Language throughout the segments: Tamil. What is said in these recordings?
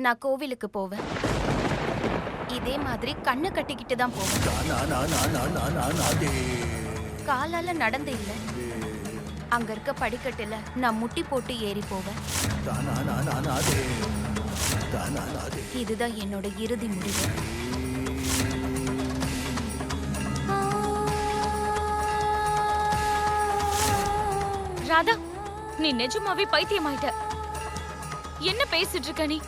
நான் கோவிலுக்கு போவேன். இதே மாதிரி கண்ணு கட்டிக்கிட்டு தான் போவேன். காலால நடந்து இல்ல, அங்க இருக்க படிக்கட்டுல நான் முட்டி போட்டு ஏறி போவேன். இதுதான் என்னோட இறுதி முடிவு. ராதா, நீ நிஜமாவே பைத்தியமாயிட்ட. என்ன பேசிட்டு இருக்க நீ?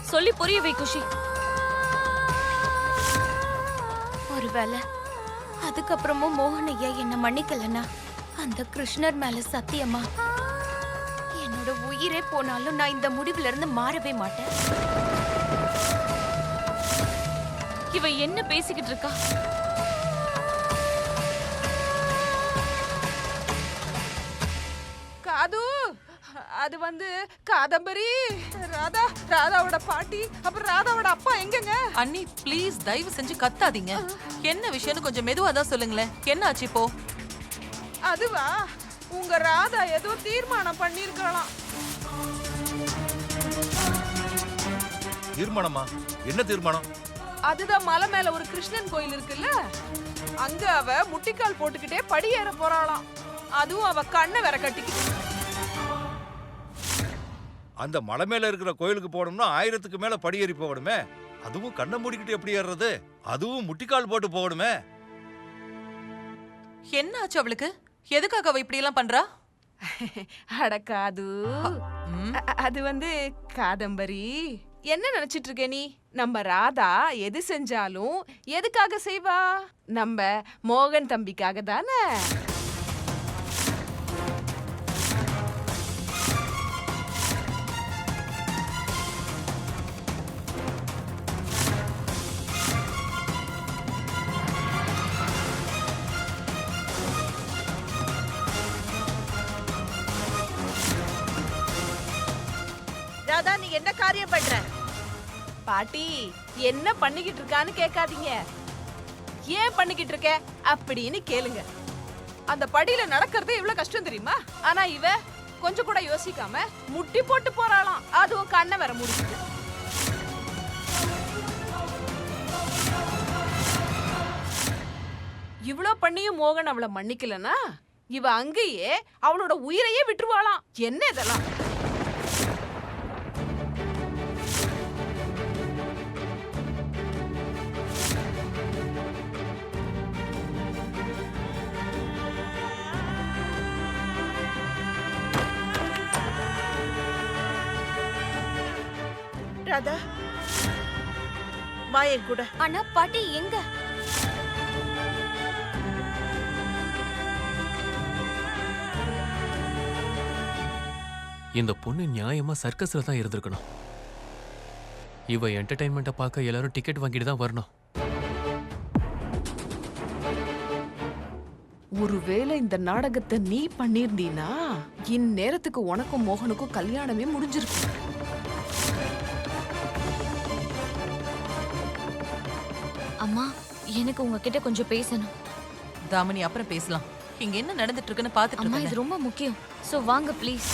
சொல்லி புரிய வை குஷி. ஒருவேளை அதுக்கப்புறமும் மோகன் ஐயா என்ன மன்னிக்கலனா, அந்த கிருஷ்ணர் மேல சத்தியமா என்னோட உயிரே போனாலும் நான் இந்த முடிவுல இருந்து மாறவே மாட்டேன். இவ என்ன பேசிக்கிட்டு இருக்கா? காது, அது காதம்பரி, ராதா, ராதாவோட பாட்டி, அப்புறம் ராதாவோட அப்பா எங்கங்க? அண்ணி ப்ளீஸ் தயவு செஞ்சு கத்தாதீங்க. என்ன விஷயம்னு கொஞ்சம் மெதுவா தான் சொல்லுங்களேன். என்ன ஆச்சு இப்போ? அதுவா, உங்க ராதா ஏதோ தீர்மானம் பண்ணிருக்கலாம். தீர்மானமா? என்ன தீர்மானம்? அதுதான் மலை மேல ஒரு கிருஷ்ணன் கோயில் இருக்குல்ல, அங்க அவ முட்டிக்கால் போட்டுக்கிட்டே படியேற போறாளாம். அதுவும் அவ கண்ணை வேற கட்டிக்கிட்டு. அந்த மலை மேல இருக்கிற கோயிலுக்கு போகணும்னா 1000க்கு மேல படியேறி போகணுமே. அதுவும் கண்ணை மூடிக்கிட்டு எப்படி ஏறுறது? அதுவும் முட்டிக்கால் போட்டு போகணுமே. என்ன ஆச்சு அவளுக்கு? எதுக்காக அவ இப்படி எல்லாம் பண்றா? அடக்காது, அது காதம்பரி, என்ன நினைச்சிட்டு இருக்க நீ? நம்ம ராதா எது செஞ்சாலும் எதுக்காக செய்வா? நம்ம மோகன் தம்பிக்காக தானே. ராதா, நீ என்ன காரியம் பண்ற? பாட்டி, என்ன பண்ணிக்கிட்டு இருக்கான்னு கேட்காதீங்க, ஏன் பண்ணிக்கிட்டு இருக்க அப்படின்னு கேளுங்க. அந்த படியில நடக்கிறதே இவ்வளவு கஷ்டம் தெரியுமா? ஆனா இவ கொஞ்சம் கூட யோசிக்காம முட்டி போட்டு போறாளாம். அதுவும் கண்ணை வேற முடிச்சுட்டு. இவ்ளோ பண்ணியும் மோகன் அவளை மன்னிக்கலனா, இவ அங்கேயே அவளோட உயிரையே விட்டுருவாளாம். என்ன இதெல்லாம்? ராதா, வா என் கூட. ஆனா பாட்டி எங்க? இந்த பொண்ணு நியாயமா சர்க்கஸ்ல தான் இருந்திருக்கணும். இவ என்டர்டைன்மெண்ட்டை பார்க்க எல்லாரும் டிக்கெட் வாங்கிட்டு தான் வரணும். ஒருவேளை இந்த நாடகத்தை நீ பண்ணிருந்தீனா, இந்நேரத்துக்கு உனக்கும் மோகனுக்கும் கல்யாணமே முடிஞ்சிருக்கும். அம்மா, எனக்கு உங்ககிட்ட கொஞ்சம் பேசணும். தாமினி, அப்புறம் பேசலாம். இங்க என்ன நடந்துட்டு இருக்குன்னு பாத்துட்டு அம்மா, இருக்கேன். இது ரொம்ப முக்கியம். சோ வாங்க ப்ளீஸ்.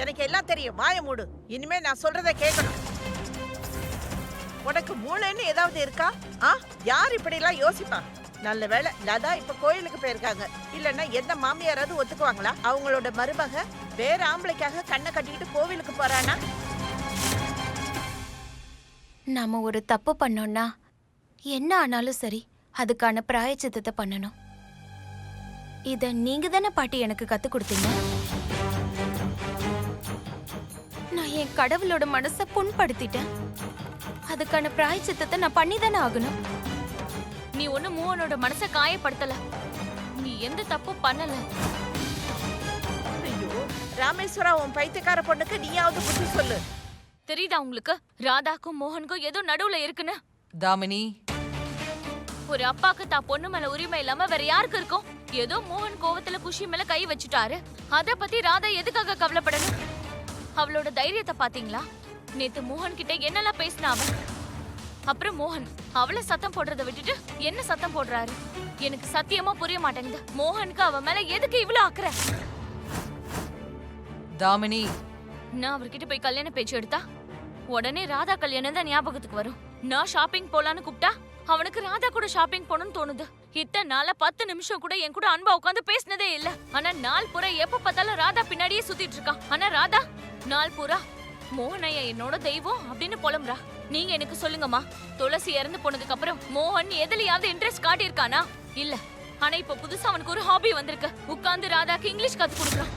எனக்கு எல்லாம் தெரியும், வாய மூடு. இனிமே நான் சொல்றத கேட்கணும். உனக்கு மூளைன்னு ஏதாவது இருக்கா? யார் இப்படி எல்லாம் யோசிப்பா? நல்ல வேளை லதா இப்ப கோயிலுக்கு போயிருக்காங்க. இல்லன்னா எந்த மாமியாராவது ஒத்துக்குவாங்களா? அவங்களோட மருமக வேற ஆம்பளைக்காக கண்ணை கட்டிக்கிட்டு கோவிலுக்கு போறானா? நாம ஒரு தப்பு பண்ணோம்னா என்ன ஆனாலும் சரி, அதுக்கான பிராயச்சித்தத்தை பண்ணணும். இத நீங்க தானே பாட்டி எனக்கு கத்து கொடுத்தீங்க. நான் என் கடவுளோட மனசை புண்படுத்திட்டேன். அதுக்கான பிராயச்சித்தத்தை நான் பண்ணிதானே ஆகணும். நீ ஒண்ணு மோகனோட மனசை காயப்படுத்தல. நீ எந்த தப்பும் பண்ணல. ஐயோ ராமேஸ்வரா, உன் பைத்தியக்கார பொண்ணுக்கு நீயாவது புத்தி சொல்லு. தெரியுதா உங்களுக்கு? ராதாக்கும் மோகனுக்கும் ஏதோ நடுவுல இருக்குன்னு. தாமினி, ஒரு அப்பாக்கு தான் பொண்ணு மேல உரிமை இல்லாம வேற யாருக்கு இருக்கும்? ஏதோ மோகன் கோவத்துல குஷி மேல கை வச்சுட்டாரு. அத பத்தி ராதா எதுக்காக கவலைப்படணும்? அவளோட தைரியத்தை பாத்தீங்களா? நேத்து மோகன் கிட்ட என்னெல்லாம் பேசினா அவன். அப்புறம் மோகன் அவளை சத்தம் போடுறத விட்டுட்டு என்ன சத்தம் போடுறாரு? எனக்கு சத்தியமா புரிய மாட்டேங்குது. மோகனுக்கு அவ மேல எதுக்கு இவ்வளவு அக்கறை? தாமினி, நான் அவர்கிட்ட போய் கல்யாண பேச்சு எடுத்தா உடனே ராதா கல்யாணம் தான் ஞாபகத்துக்கு வரும். நான் ஷாப்பிங் போலான்னு கூப்பிட்டா அவனுக்கு ராதா கூட ஷாப்பிங் போகணும்னு தோணுது. இத்தனை நாள 10 நிமிஷம் கூட என் கூட அன்பா உட்காந்து பேசினதே இல்ல. ஆனா நாள் பூரா எப்ப பார்த்தாலும் ராதா பின்னாடியே சுத்திட்டு இருக்கான். ஆனா ராதா நாள் பூரா மோகன் ஐயா என்னோட தெய்வம் அப்படின்னு புலம்புறா. நீங்க எனக்கு சொல்லுங்கம்மா, துளசி இறந்து போனதுக்கு அப்புறம் மோகன் எதுலயாவது இன்ட்ரெஸ்ட் காட்டியிருக்கானா? இல்ல. ஆனா இப்ப புதுசா அவனுக்கு ஒரு ஹாபி வந்திருக்கு. உட்கார்ந்து ராதாக்கு இங்கிலீஷ் கத்து கொடுக்குறான்.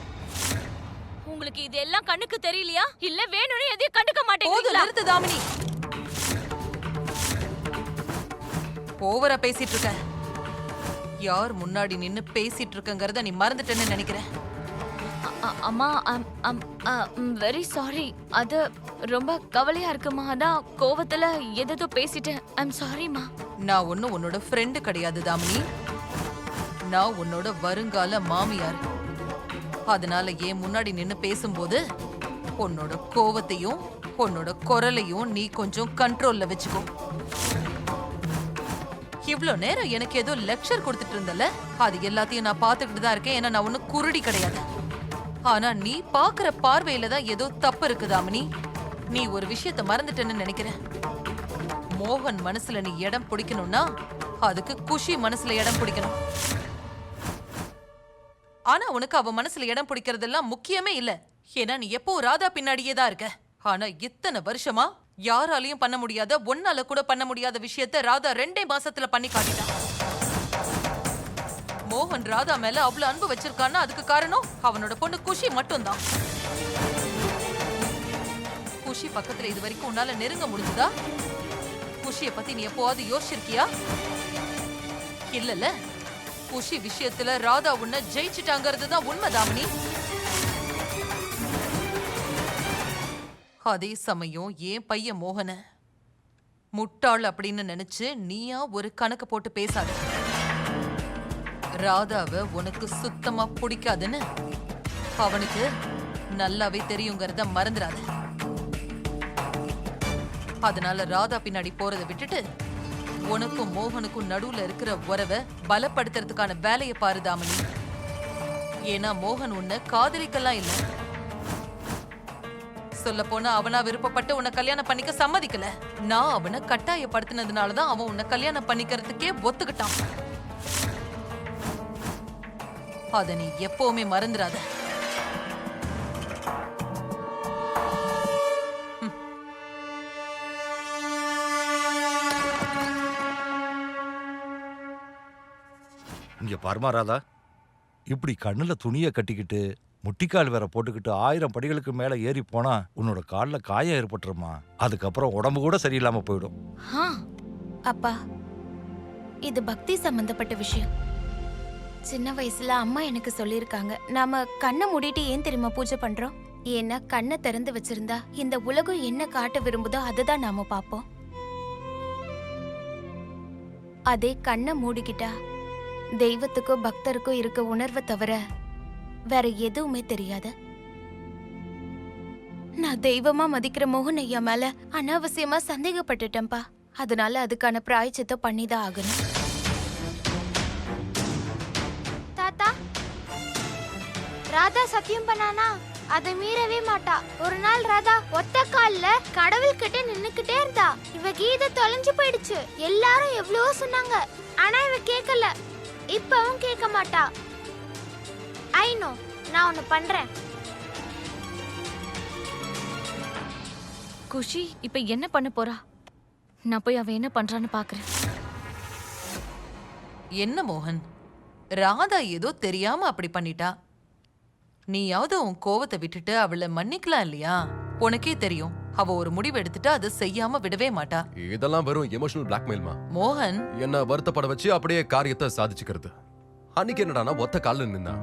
உங்களுக்கு இது எல்லாம் கண்ணுக்கு தெரியலையா? இல்ல வேணும்னு எதையும் கண்டுக்க மாட்டேங்குறீங்களா? நிறுத்து தாமினி. ஓவரா பேசிட்டு இருக்க. யார் முன்னாடி நின்னு பேசிட்டு இருக்கங்கறத நீ மறந்துட்டேன்னு நினைக்கிறேன். அம்மா வெரி சாரி. அது ரொம்ப கவலையா இருக்குமா, அதான் கோவத்துல எதோ பேசிட்டேன். ஐம் சாரிமா. நான் ஒன்னும் உன்னோட ஃப்ரெண்டு கிடையாது தாமினி. நான் உன்னோட வருங்கால மாமியார். அதனால ஏன் முன்னாடி நின்னு பேசும்போது உன்னோட கோவத்தையும் உன்னோட குரலையும் நீ கொஞ்சம் கண்ட்ரோல்ல வச்சுக்கோ. இவ்ளோ நேரம் எனக்கு ஏதோ லெக்சர் கொடுத்துட்டு இருந்தல, அது எல்லாத்தையும் நான் பாத்துக்கிட்டு தான் இருக்கேன். ஏன்னா நான் ஒன்னும் குருடி கிடையாது. ஆனா நீ பாக்குற பார்வையில தான் ஏதோ தப்பு இருக்கு தாமினி. நீ ஒரு விஷயத்த மறந்துட்டேன்னு நினைக்கிறேன். மோகன் மனசுல நீ இடம் பிடிக்கணும்னா அதுக்கு குஷி மனசுல இடம் பிடிக்கணும். ஆனா உனக்கு அவ மனசுல இடம் பிடிக்கிறதெல்லாம் முக்கியமே இல்ல. ஏன்னா நீ எப்போ ராதா பின்னாடியே தான் இருக்க. ஆனா இத்தனை வருஷமா யாராலையும் பண்ண முடியாத, ஒன்னால கூட பண்ண முடியாத விஷயத்த ராதா 2 மாசத்துல பண்ணி காட்டிட்டான். மோகன் ராதா மேல அவ்வளவு அன்பு வச்சிருக்கான்னா அதுக்கு காரணம் அவனோட பொண்ணு குஷி மட்டும்தான். குஷி பக்கத்துல இது வரைக்கும் உன்னால நெருங்க முடிஞ்சுதா? குஷிய பத்தி நீ எப்போவாது யோசிச்சிருக்கியா? இல்லல்ல. குஷி விஷயத்துல ராதா உன்னை ஜெயிச்சுட்டாங்கிறது தான் உண்மை தாமினி. அதே சமயம் ஏன் பையன் மோகன முட்டாள் அப்படின்னு நினைச்சு நீயா ஒரு கணக்கு போட்டு பேசாத. ராதாவை உனக்கு சுத்தமா பிடிக்காதுன்னு அவனுக்கு நல்லாவே தெரியுங்கிறத மறந்துடாத. அதனால ராதா பின்னாடி போறதை விட்டுட்டு உனக்கும் மோகனுக்கும் நடுவுல இருக்கிற உறவை பலப்படுத்துறதுக்கான வேலையை பாரு தாமினி. ஏன்னா மோகன் உன்னை காதலிக்கலாம் இல்ல. சொல்ல போனா அவனா விருப்பப்பட்டு உன்னை கல்யாணம் பண்ணிக்க சம்மதிக்கல. நான் அவனை கட்டாயப்படுத்தினதுனாலதான் அவன் உன்னை கல்யாணம் பண்ணிக்கிறதுக்கே ஒத்துக்கிட்டான். அத நீ எப்பவுமே மறந்துடாத. இங்க பாருமா ராதா, இப்படி கண்ணுல துணியை கட்டிக்கிட்டு முட்டிக்கால் வேற போட்டுக்கிட்டு 1000 படிகளுக்கு மேல ஏறி போனா உன்னோட கால்ல காயம் ஏற்பட்டுருமா. அதுக்கப்புறம் உடம்பு கூட சரியில்லாம போயிடும். அப்பா, இது பக்தி சம்பந்தப்பட்ட விஷயம். சின்ன வயசுல அம்மா எனக்கு சொல்லியிருக்காங்க, நாம கண்ணை மூடிட்டு ஏன் தெரியுமா பூஜை பண்றோம்? ஏன்னா கண்ணை திறந்து வச்சிருந்தா இந்த உலகம் என்ன காட்ட விரும்புதோ அதுதான் நாம பார்ப்போம். அதே கண்ணை மூடிக்கிட்டா தெய்வத்துக்கோ பக்தருக்கோ இருக்க உணர்வை தவிர வேற எதுவுமே தெரியாது. நான் தெய்வமா மதிக்கிற மோகன் ஐயா மேல அனாவசியமா சந்தேகப்பட்டுட்டேன்பா. அதனால அதுக்கான பிராயச்சித்தம் பண்ணிதான் ஆகணும். தாத்தா, ராதா சத்தியம் பண்ணானா அதை மீறவே மாட்டா. ஒரு நாள் ராதா ஒத்த கால்ல கடவுள் கிட்ட நின்னுக்கிட்டே இருந்தா. இவ கீதை தொலைஞ்சு போயிடுச்சு. எல்லாரும் எவ்வளவோ சொன்னாங்க, ஆனா இவ கேட்கல. இப்பவும் கேட்க மாட்டா. ஐ நோ, நான் ஒன்னு பண்றேன். குஷி இப்ப என்ன பண்ண போறா? நான் போய் அவ என்ன பண்றான்னு பாக்குறேன். என்ன மோகன், ராதா ஏதோ தெரியாம அப்படி பண்ணிட்டா. நீயாவது உன் கோவத்தை விட்டுட்டு அவளை மன்னிக்கலாம் இல்லையா? உனக்கே தெரியும் அவ ஒரு முடிவு எடுத்துட்டு அதை செய்யாம விடவே மாட்டா. இதெல்லாம் வெறும் எமோஷனல் பிளாக்மெயில்மா. மோகன் என்ன வருத்தப்பட வச்சு அப்படியே காரியத்தை சாதிச்சுக்கிறது. அன்னைக்கு என்னடானா ஒத்த கால்ல நின்னா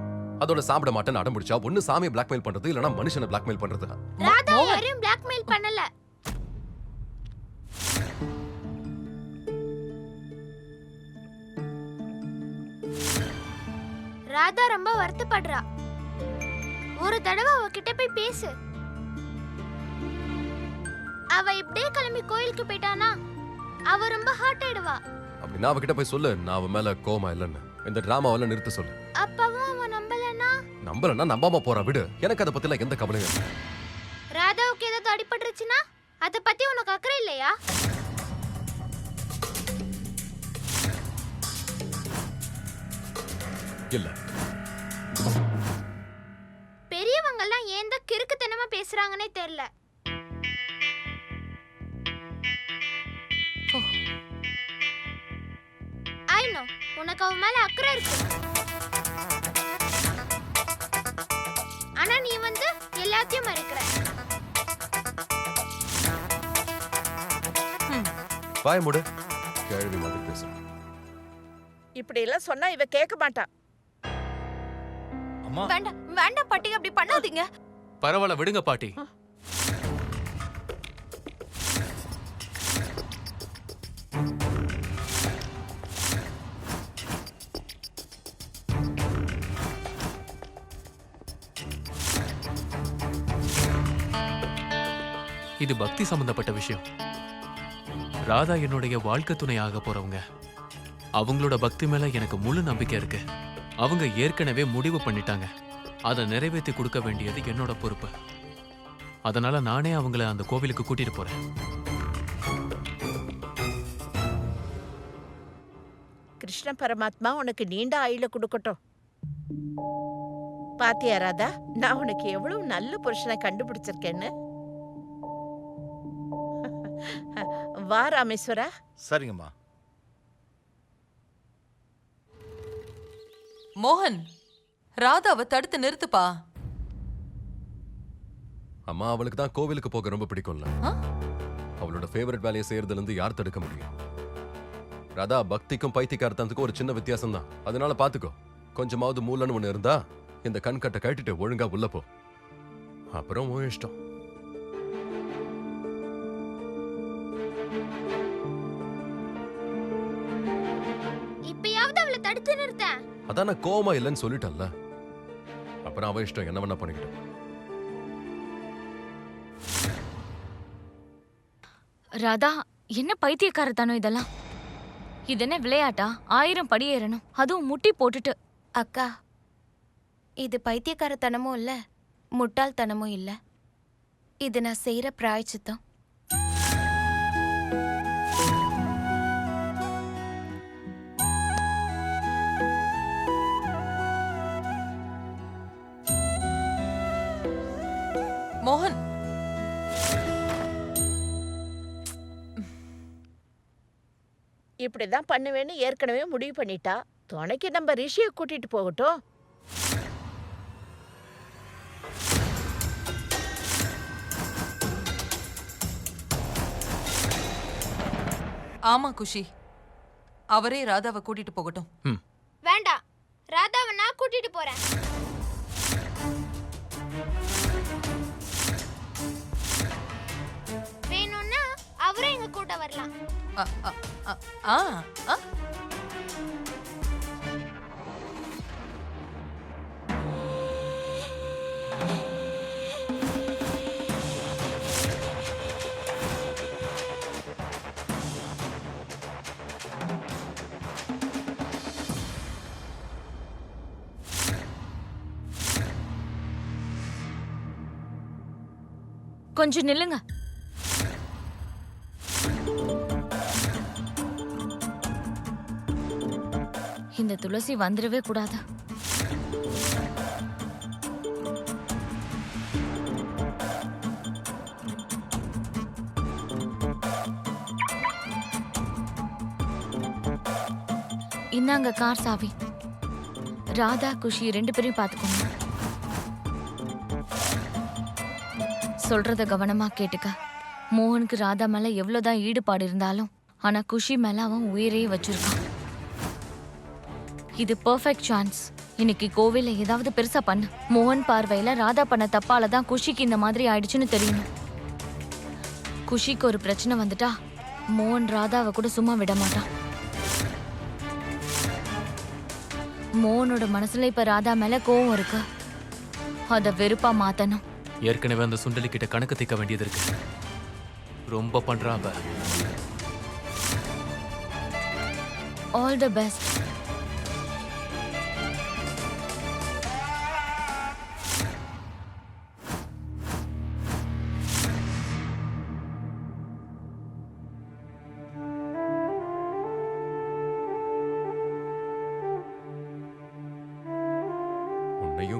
அதோட சாப்பிட மாட்டேன்னு அடம் பிடிச்சா ஒண்ணு சாமியை பிளாக்மெயில் பண்றது இல்லனா மனுஷனை பிளாக்மெயில் பண்றது. ராதா யாரையும் பிளாக்மெயில் பண்ணல. ராதா ரொம்ப வருத்தப்படுறா. ஒரு தடவை அவகிட்ட போய் பேசு. அவ இப்படியே கிளம்பி கோயிலுக்கு போயிட்டானா அவ ரொம்ப ஹர்ட் ஆயிடுவா. அப்படின்னா அவகிட்ட போய் சொல்லு, நான் அவ மேல கோமா இல்லன்னு. இந்த டிராமாவெல்லாம் நிறுத்த சொல்லு. அப்பவும் அவ நம்பலனா நம்பாம போறா, விடு. எனக்கு அதை பத்திலாம் எந்த கவலையும் இல்லை. ராதாவுக்கு ஏதாவது அடிபட்டுருச்சுன்னா அத பத்தி உனக்கு அக்கறை இல்லையா? இல்ல. பெரியவங்க எல்லாம் ஏன் தான் கிறுக்குத்தனமா பேசுறாங்கன்னே தெரியல. ஐ நோ உனக்கு அவ மேல அக்கறை இருக்கு. ஆனா நீ வந்து எல்லாத்தையும் மறைக்கிற. வாய மூடு. கேள்வி மாதிரி பேசுற. இப்படி எல்லாம் சொன்னா இவ கேட்க மாட்டா. அம்மா வேண்டாம் வேண்டாம் பாட்டி, அப்படி பண்ணாதீங்க. பரவாயில்ல விடுங்க பாட்டி. இது பக்தி சம்பந்தப்பட்ட விஷயம். ராதா என்னுடைய வாழ்க்கை துணை ஆக போறவங்க. அவங்களோட பக்தி மேல எனக்கு முழு நம்பிக்கை இருக்கு. அவங்க ஏற்கனவே முடிவு பண்ணிட்டாங்க. அதை நிறைவேற்றி கொடுக்க வேண்டியது என்னோட பொறுப்பு. அதனால நானே அவங்கள அந்த கோவிலுக்கு கூட்டிட்டு போறேன். கிருஷ்ண பரமாத்மா உனக்கு நீண்ட ஆயுள கொடுக்கட்டும். பாத்தியா ராதா, நான் உனக்கு எவ்வளவு நல்ல புருஷனை கண்டுபிடிச்சிருக்கேன்னு. வா ராமேஸ்வரா. சரிங்கம்மா. மோகன், ராதாவை தடுத்து நிறுத்துப்பா. அம்மா அவளுக்கு தான் கோவிலுக்கு போக ரொம்ப பிடிக்கும்ல. ஆ? அவளோட ஃபேவரட் வேலையை செய்யறதுல இருந்து யார் தடுக்க முடியும்? ராதா, பக்திக்கும் பைத்தியக்காரத்தனத்துக்கும் ஒரு சின்ன வித்தியாசம் தான். அதனால பாத்துக்கோ. கொஞ்சமாவது மூலன்னு ஒண்ணு இருந்தா இந்த கண்கட்டை கட்டிட்டு ஒழுங்கா உள்ள போ. அப்புறம் உன் இஷ்டம். இப்பயாவது அவளை தடுத்து நிறுத்த. அதான் நான் கோவமா இல்லைன்னு சொல்லிட்டேன்ல. அப்புறம் அவ இஷ்டம், என்ன வேணா பண்ணிக்கிட்டோம். ராதா, என்ன பைத்தியக்காரத்தானோ இதெல்லாம்? இது என்ன விளையாட்டா? 1000 படி ஏறணும், அதுவும் முட்டி போட்டுட்டு. அக்கா, இது பைத்தியக்காரத்தனமும் இல்ல, முட்டாள்தனமும் இல்ல. இது நான் செய்யற பிராயச்சித்தம். மோகன், இப்படிதான் பண்ணுவேன்னு ஏற்கனவே முடிவு பண்ணிட்டா. துணைக்கு நம்ம ரிஷியை கூட்டிட்டு போகட்டும். ஆமா குஷி, அவரே ராதாவை கூட்டிட்டு போகட்டும். வேண்டாம், ராதாவை நான் கூட்டிட்டு போறேன். வேணும்னா அவரே எங்க கூட வரலாம். அ, அ, அ, ஆ, ஆ. கொஞ்சம் நில்லுங்க. இந்த துளசி வந்துடவே கூடாது. இந்தாங்க கார் சாவி. ராதா, குஷி 2 பேரையும் பார்த்துக்கோங்க. சொல்றத கவனமா கேட்டுக்க. மோகனுக்கு ராதா மேல எவ்வளவுதான் ஈடுபாடு இருந்தாலும், ஆனா குஷி மேல அவன் உயிரையே வச்சிருக்கான். இது பெர்ஃபெக்ட் சான்ஸ். இன்னைக்கு கோவில்ல ஏதாவது பெருசா பண்ணு. மோகன் பார்வையில ராதா பண்ண தப்பால தான் குஷிக்கு இந்த மாதிரி ஆயிடுச்சுன்னு தெரியணும். குஷிக்கு ஒரு பிரச்சனை வந்துட்டா மோகன் ராதாவை கூட சும்மா விட மாட்டான். மோகனோட மனசுல இப்ப ராதா மேல கோவம் இருக்கு. அத வெறுப்பா மாத்தணும். ஏற்கனவே அந்த சுண்டலி கிட்ட கணக்கு தீர்க்க வேண்டியது இருக்கு. ரொம்ப பண்றா அவ. All the best.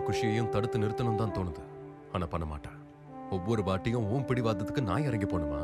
ராதாவையும் குஷியையும் தடுத்து நிறுத்தணும் தான் தோணுது. ஆனா பண்ண மாட்டேன். ஒவ்வொரு வாட்டியும் உன் பிடிவாதத்துக்கு நான் இறங்கி போணுமா?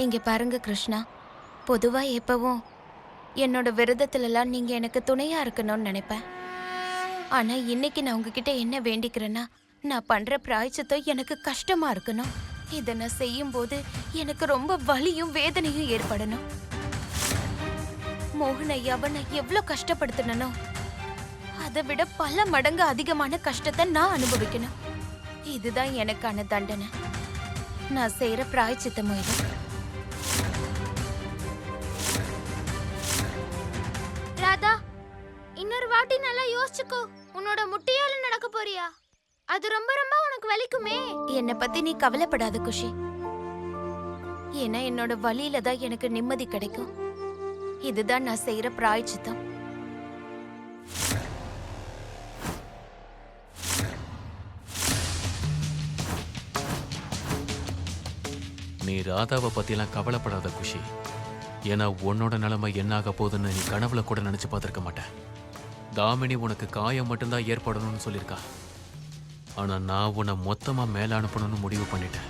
இங்க பாருங்க கிருஷ்ணா, பொதுவா எப்பவும் என்னோட விரதத்துலலாம் நீங்க எனக்கு துணையா இருக்கணும்னு நினைப்பேன். ஆனா இன்னைக்கு நான் உங்ககிட்ட என்ன வேண்டிக்கிறேன்னா, நான் பண்ற பிராயச்சித்தம் எனக்கு கஷ்டமா இருக்கணும். இதை நான் செய்யும் போது எனக்கு ரொம்ப வலியும் வேதனையும் ஏற்படணும். மோகன் ஐயாவை நான் எவ்வளவு கஷ்டப்படுத்தினோ அதை விட பல மடங்கு அதிகமான கஷ்டத்தை நான் அனுபவிக்கணும். இதுதான் எனக்கான தண்டனை. நான் செய்யற பிராயச்சித்தமும் இது. ராதா, இன்னொரு வாட்டி நல்லா யோசிச்சுக்கோ. உன்னோட முட்டையால நடக்க போறியா? அது ரொம்ப ரொம்ப உனக்கு வலிக்குமே. என்னை பத்தி நீ கவலைப்படாத குஷி. ஏன்னா என்னோட வலியில தான் எனக்கு நிம்மதி கிடைக்கும். இதுதான் நான் செய்யற பிராயச்சித்தம். நீ ராதாவை பத்தியெல்லாம் கவலைப்படாத குஷி. ஏன்னா உன்னோட நிலைமை என்னாக போகுதுன்னு நீ கனவுல கூட நினைச்சு பார்த்திருக்க மாட்டேன். தாமினி உனக்கு காயம் மட்டும்தான் ஏற்படணும்னு சொல்லியிருக்கா. ஆனா நான் உன்னை மொத்தமா மேல அனுப்பணும்னு முடிவு பண்ணிட்டேன்.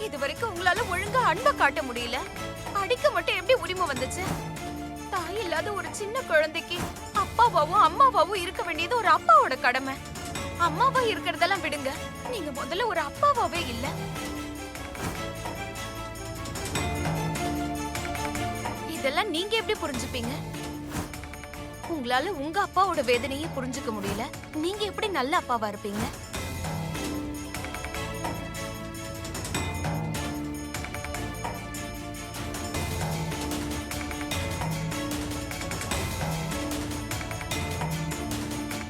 இது வரைக்கும் உங்களால ஒழுங்கா அன்பை காட்ட முடியல. அடிக்க மட்டும் எப்படி உரிமை வந்துச்சு? தாய் இல்லாத ஒரு சின்ன குழந்தைக்கு அப்பாவாவும் அம்மாவாவும் இருக்க வேண்டியது ஒரு அப்பாவோட கடமை. அம்மாவா இருக்கிறதெல்லாம் விடுங்க, நீங்க முதல்ல ஒரு அப்பாவாவே இல்ல. இதெல்லாம் நீங்க எப்படி புரிஞ்சுப்பீங்க? உங்களால உங்க அப்பாவோட வேதனையை புரிஞ்சுக்க முடியல. நீங்க எப்படி நல்ல அப்பாவா இருப்பீங்க?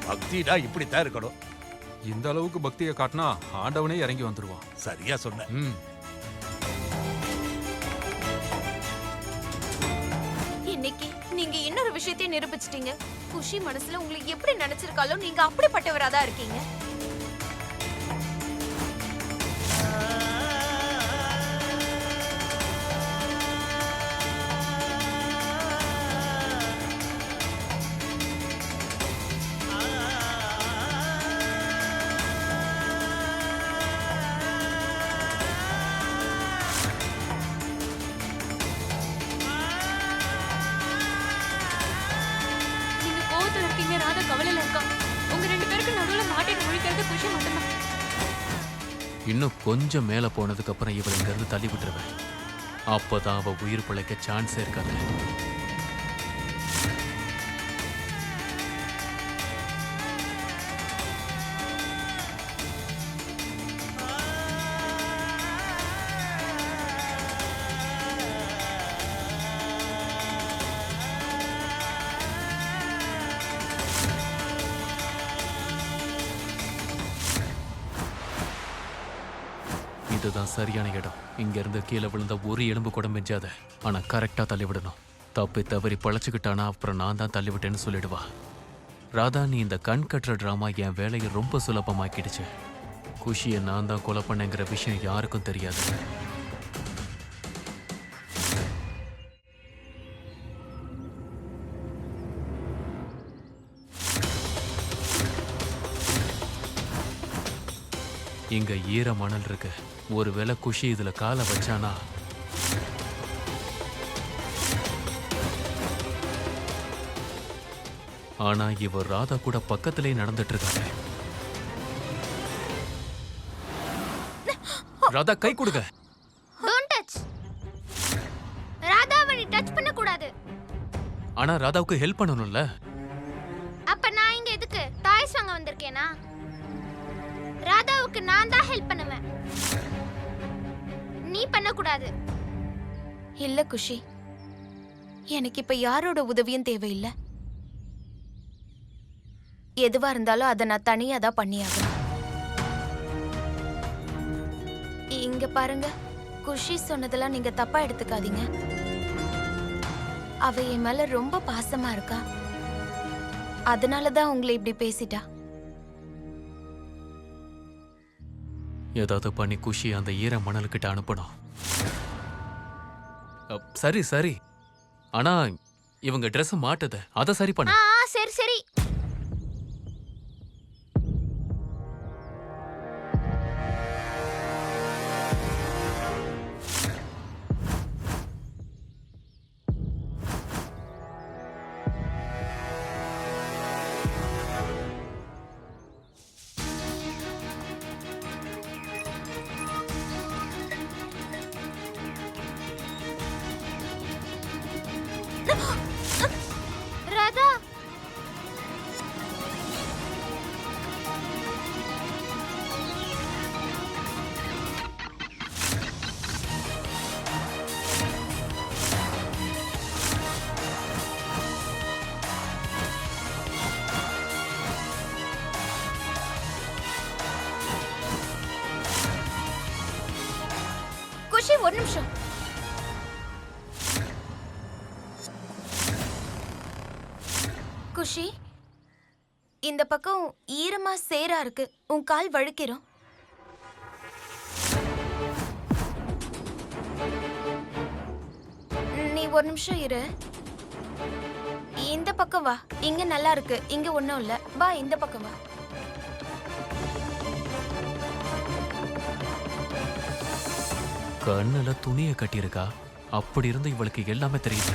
பக்திடா இப்படித்தான் இருக்கணும். இந்த அளவுக்கு பக்தியை காட்டினா ஆண்டவனே இறங்கி வந்துருவான். சரியா சொன்ன. இன்னைக்கு நீங்க இன்னொரு விஷயத்தை நிரூபிச்சிட்டீங்க. குஷி மனசுல உங்களை எப்படி நினைச்சிருக்காலோ நீங்க அப்படிப்பட்டவராதான் இருக்கீங்க. ராதா கவலையில இருக்கா. உங்க ரெண்டு பேருக்கு நடுவுல மாட்டிட்டு முழிக்கிறது குஷி மட்டும்தான். இன்னும் கொஞ்சம் மேல போனதுக்கு அப்புறம் இவளை இங்க இருந்து தள்ளி விட்டுருவேன். அப்பதான் அவ உயிர் பிழைக்க சான்ஸே இருக்காது. இதுதான் சரியான இடம். இங்க இருந்து கீழே விழுந்த ஒரு எலும்பு கூட மிஞ்சாத. ஆனா கரெக்டா தள்ளி விடணும். தப்பி தவறி பழச்சுக்கிட்டானா அப்புறம் நான் தான் தள்ளிவிட்டேன்னு சொல்லிடுவா. ராதா, நீ இந்த கண் கட்டுற டிராமா என் வேலையை ரொம்ப சுலபமாக்கிடுச்சு. குஷியை நான் தான் கொலை பண்ணேங்கிற விஷயம் யாருக்கும் தெரியாது. இங்க ஈர மணல் இருக்கு. ஒருவேளை குஷி இதுல காலை வச்சானா ஆனா இவர் ராதா கூட பக்கத்திலே நடந்துட்டு இருக்காங்க. ராதா, கை கொடுங்க. Don't touch. ராதாவை நீ டச் பண்ண கூடாது. ஆனா ராதாவுக்கு ஹெல்ப் பண்ணணும்ல. அப்ப நான் இங்க எதுக்கு? டாய்ஸ் வாங்க வந்திருக்கேனா? ராதாவுக்கு நான் தான் ஹெல்ப் பண்ணுவேன். நீ பண்ண கூடாது. இல்ல குஷி, எனக்கு இப்ப யாரோட உதவியும் தேவையில்லை. எதுவா இருந்தாலும் அதை நான் தனியா தான் பண்ணியாகணும். இங்க பாருங்க, குஷி சொன்னதெல்லாம் நீங்க தப்பா எடுத்துக்காதீங்க. அவ என் மேல ரொம்ப பாசமா இருக்கா. அதனாலதான் உங்களை இப்படி பேசிட்டா. ஏதாவது பண்ணி குஷி அந்த ஈர மணலுக்கிட்ட அனுப்பணும். சரி சரி, ஆனா இவங்க ட்ரெஸ் மாட்டுது, அதை சரி பண்ணு. சரி சரி. ராதா, குஷி ஒரு நிமிஷம். குஷி, இந்த பக்கம் ஈரமா சேரா இருக்கு. உன் கால் வழுக்கிறோம். நீ ஒரு நிமிஷம் இரு. இந்த பக்கம் வா. இங்க நல்லா இருக்கு. இங்க ஒண்ணும் இல்ல. வா, இந்த பக்கம் வா. கண்ணுல துணியை கட்டியிருக்கா. அப்படி இருந்து இவளுக்கு எல்லாமே தெரியுது.